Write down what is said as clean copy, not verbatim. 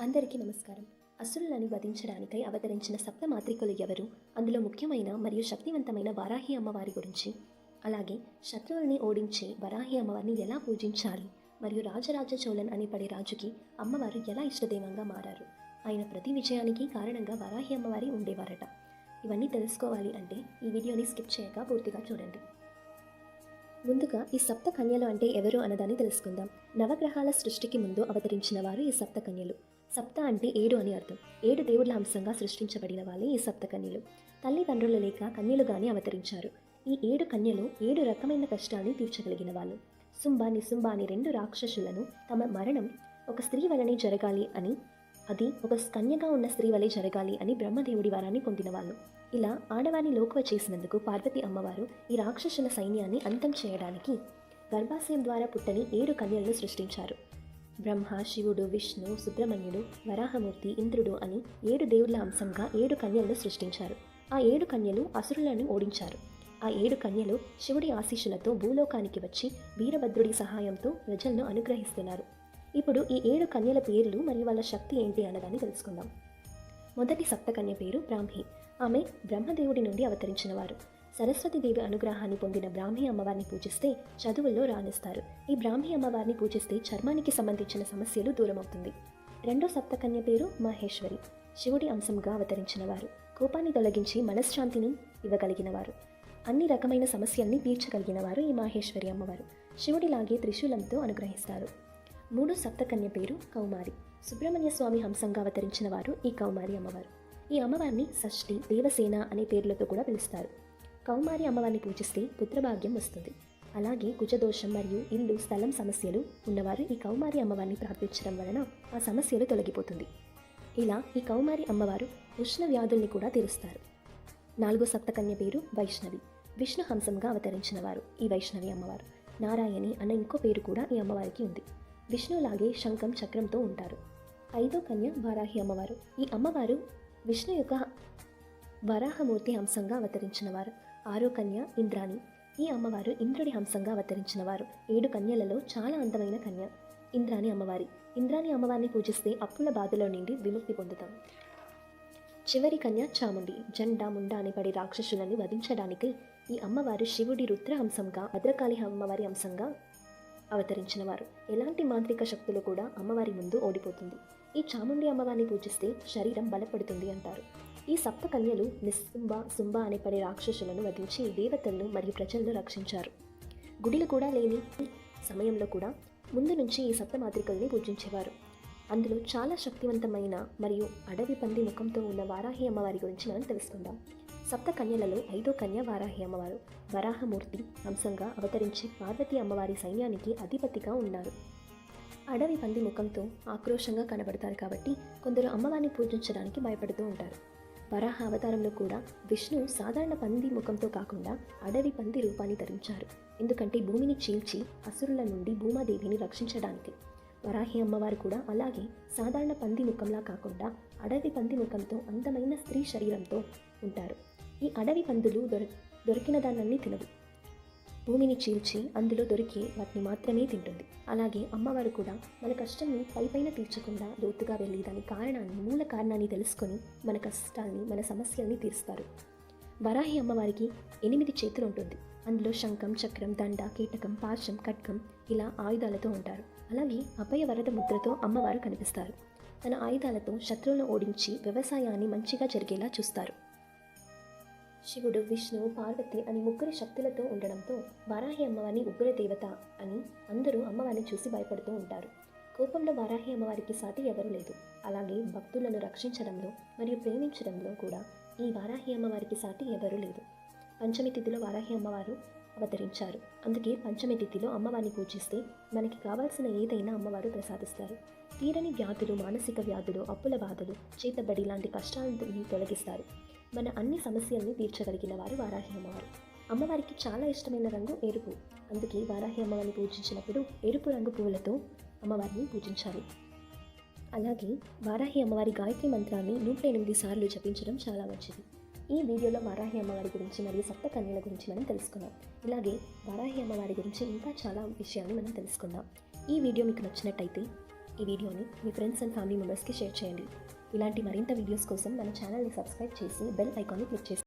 అందరికీ నమస్కారం. అసురులను వధించడానికై అవతరించిన సప్తమాత్రికలు ఎవరు, అందులో ముఖ్యమైన మరియు శక్తివంతమైన వారాహి అమ్మవారి గురించి, అలాగే శత్రువుల్ని ఓడించే వరాహి అమ్మవారిని ఎలా పూజించాలి, మరియు రాజరాజ చోళన్ అనే పడే రాజుకి అమ్మవారు ఎలా ఇష్టదైవంగా మారారు, ఆయన ప్రతి విజయానికి కారణంగా వరాహి అమ్మవారి ఉండేవారట. ఇవన్నీ తెలుసుకోవాలి అంటే ఈ వీడియోని స్కిప్ చేయక పూర్తిగా చూడండి. ముందుగా ఈ సప్త కన్యలు అంటే ఎవరు అన్నదాన్ని తెలుసుకుందాం. నవగ్రహాల సృష్టికి ముందు అవతరించిన వారు ఈ సప్త కన్యలు. సప్త అంటే 7 అని అర్థం. 7 దేవుళ్ళ అంశంగా సృష్టించబడిన వాళ్ళే ఈ సప్త కన్యలు. తల్లిదండ్రులు లేక కన్యలుగానే అవతరించారు. ఈ 7 కన్యలు 7 రకమైన కష్టాన్ని తీర్చగలిగిన వాళ్ళు. శుంభ నిశుంభ అనే 2 రాక్షసులను తమ మరణం ఒక స్త్రీ వలనే జరగాలి అని, అది ఒక కన్యగా ఉన్న స్త్రీ వలె జరగాలి అని బ్రహ్మదేవుడి వరాన్ని పొందినవాళ్ళు. ఇలా ఆడవారిని లోకువ చేసినందుకు పార్వతి అమ్మవారు ఈ రాక్షసుల సైన్యాన్ని అంతం చేయడానికి గర్భాశయం ద్వారా పుట్టని 7 కన్యలను సృష్టించారు. బ్రహ్మ, శివుడు, విష్ణు, సుబ్రహ్మణ్యుడు, వరాహమూర్తి, ఇంద్రుడు అని 7 దేవుళ్ళ అంశంగా 7 కన్యలను సృష్టించారు. ఆ 7 కన్యలు అసురులను ఓడించారు. ఆ 7 కన్యలు శివుడి ఆశీస్సులతో భూలోకానికి వచ్చి వీరభద్రుడి సహాయంతో ప్రజలను అనుగ్రహిస్తున్నారు. ఇప్పుడు ఈ 7 కన్యల పేర్లు మరియు వాళ్ళ శక్తి ఏంటి అన్నదాన్ని తెలుసుకుందాం. మొదటి సప్తకన్య పేరు బ్రాహ్మి. ఆమె బ్రహ్మదేవుడి నుండి అవతరించినవారు. సరస్వతీదేవి అనుగ్రహాన్ని పొందిన బ్రాహ్మి అమ్మవారిని పూజిస్తే చదువుల్లో రాణిస్తారు. ఈ బ్రాహ్మి అమ్మవారిని పూజిస్తే చర్మానికి సంబంధించిన సమస్యలు దూరమవుతుంది. రెండో సప్తకన్య పేరు మహేశ్వరి. శివుడి అంశంగా అవతరించినవారు. కోపాన్ని తొలగించి మనశ్శాంతిని ఇవ్వగలిగినవారు. అన్ని రకమైన సమస్యల్ని తీర్చగలిగినవారు ఈ మహేశ్వరి అమ్మవారు. శివుడిలాగే త్రిశూలంతో అనుగ్రహిస్తారు. మూడో సప్తకన్య పేరు కౌమారి. సుబ్రహ్మణ్య స్వామి హంసంగా అవతరించిన వారు ఈ కౌమారి అమ్మవారు. ఈ అమ్మవారిని షష్ఠి, దేవసేన అనే పేర్లతో కూడా పిలుస్తారు. కౌమారి అమ్మవారిని పూజిస్తే పుత్రభాగ్యం వస్తుంది. అలాగే కుజదోషం మరియు ఇల్లు స్థలం సమస్యలు ఉన్నవారు ఈ కౌమారి అమ్మవారిని ప్రార్థించడం వలన ఆ సమస్యలు తొలగిపోతుంది. ఇలా ఈ కౌమారి అమ్మవారు ఉష్ణ వ్యాధుల్ని కూడా తీరుస్తారు. నాలుగో సప్తకన్య పేరు వైష్ణవి. విష్ణు హంసంగా అవతరించిన వారు ఈ వైష్ణవి అమ్మవారు. నారాయణి అన్న ఇంకో పేరు కూడా ఈ అమ్మవారికి ఉంది. విష్ణులాగే శంఖం, చక్రంతో ఉంటారు. ఐదో కన్య వారాహి అమ్మవారు. ఈ అమ్మవారు విష్ణు యొక్క వరాహమూర్తి హంసంగా అవతరించినవారు. ఆరో కన్య ఇంద్రాణి. ఈ అమ్మవారు ఇంద్రుడి హంసంగా అవతరించినవారు. 7 కన్యలలో చాలా అందమైన కన్య ఇంద్రాణి అమ్మవారి. ఇంద్రాణి అమ్మవారిని పూజిస్తే అప్పుల బాధలో నుండి విముక్తి పొందుతాం. చివరి కన్య చాముండి. జండ, ముండ అని పడి రాక్షసులను వధించడానికి ఈ అమ్మవారు శివుడి రుద్రహంసంగా, భద్రకాళి అమ్మవారి అంశంగా అవతరించినవారు. ఎలాంటి మాంత్రిక శక్తులు కూడా అమ్మవారి ముందు ఓడిపోతుంది. ఈ చాముండి అమ్మవారిని పూజిస్తే శరీరం బలపడుతుంది అంటారు. ఈ సప్త కన్యలు నిశుంభ, శుంభ అనే పడే రాక్షసులను వధించి దేవతలను మరియు ప్రజలను రక్షించారు. గుడిలు కూడా లేని సమయంలో కూడా ముందు నుంచి ఈ సప్తమాత్రికల్ని పూజించేవారు. అందులో చాలా శక్తివంతమైన మరియు అడవి పంది ముఖంతో ఉన్న వారాహి అమ్మవారి గురించి మనం తెలుసుకుందాం. సప్త కన్యలలో 5వ కన్య వారాహి అమ్మవారు. వరాహమూర్తి హంసంగా అవతరించి పార్వతీ అమ్మవారి సైన్యానికి అధిపతిగా ఉన్నారు. అడవి పంది ముఖంతో ఆక్రోషంగా కనబడతారు కాబట్టి కొందరు అమ్మవారిని పూజించడానికి భయపడుతూ ఉంటారు. వరాహ అవతారంలో కూడా విష్ణు సాధారణ పంది ముఖంతో కాకుండా అడవి పంది రూపాన్ని ధరించారు. ఎందుకంటే భూమిని చీల్చి అసురుల నుండి భూమాదేవిని రక్షించడానికి. వరాహి అమ్మవారు కూడా అలాగే సాధారణ పంది ముఖంలా కాకుండా అడవి పంది ముఖంతో అందమైన స్త్రీ శరీరంతో ఉంటారు. ఈ అడవి పందులు దొరికిన దాన్ని తినవు. భూమిని చీల్చి అందులో దొరికి వాటిని మాత్రమే తింటుంది. అలాగే అమ్మవారు కూడా మన కష్టాన్ని పైపైన తీర్చకుండా లోతుగా వెళ్ళి దాని కారణాన్ని, మూల కారణాన్ని తెలుసుకొని మన కష్టాన్ని, మన సమస్యల్ని తీరుస్తారు. వరాహి అమ్మవారికి 8 చేతులు ఉంటుంది. అందులో శంఖం, చక్రం, దండ, కీటకం, పాశం, ఖడ్గం ఇలా ఆయుధాలతో ఉంటారు. అలాగే అభయ వరద ముద్రతో అమ్మవారు కనిపిస్తారు. తన ఆయుధాలతో శత్రువులను ఓడించి వ్యవసాయాన్ని మంచిగా జరిగేలా చూస్తారు. శివుడు, విష్ణు, పార్వతి అని 3 శక్తులతో ఉండడంతో వారాహి అమ్మవారిని ఉగ్రదేవత అని అందరూ అమ్మవారిని చూసి భయపడుతూ ఉంటారు. కోపంలో వారాహి అమ్మవారికి సాటి ఎవరూ లేదు. అలాగే భక్తులను రక్షించడంలో మరియు ప్రేమించడంలో కూడా ఈ వారాహి అమ్మవారికి సాటి ఎవరూ లేదు. పంచమి తిథిలో వారాహి అమ్మవారు అవతరించారు. అందుకే పంచమి తిథిలో అమ్మవారిని పూజిస్తే మనకి కావాల్సిన ఏదైనా అమ్మవారు ప్రసాదిస్తారు. తీరని వ్యాధులు, మానసిక వ్యాధులు, అప్పుల బాధలు, చేతబడి లాంటి కష్టాలను తొలగిస్తారు. మన అన్ని సమస్యల్ని తీర్చగలిగిన వారు వారాహి అమ్మవారు. అమ్మవారికి చాలా ఇష్టమైన రంగు ఎరుపు. అందుకే వారాహి అమ్మవారిని పూజించినప్పుడు ఎరుపు రంగు పువ్వులతో అమ్మవారిని పూజించాలి. అలాగే వారాహి అమ్మవారి గాయత్రి మంత్రాన్ని 108 సార్లు జపించడం చాలా మంచిది. ఈ వీడియోలో వారాహి అమ్మవారి గురించి మరియు సప్త కన్యల గురించి మనం తెలుసుకున్నాం. ఇలాగే వారాహి అమ్మవారి గురించి ఇంకా చాలా విషయాన్ని మనం తెలుసుకుందాం. ఈ వీడియో మీకు నచ్చినట్టయితే ఈ వీడియోని మీ ఫ్రెండ్స్ అండ్ ఫ్యామిలీ మెంబర్స్కి షేర్ చేయండి. ఇలాంటి మరింత వీడియోస్ కోసం మన ఛానల్ని సబ్స్క్రైబ్ చేసి బెల్ ఐకాన్ని క్లిక్ చేసి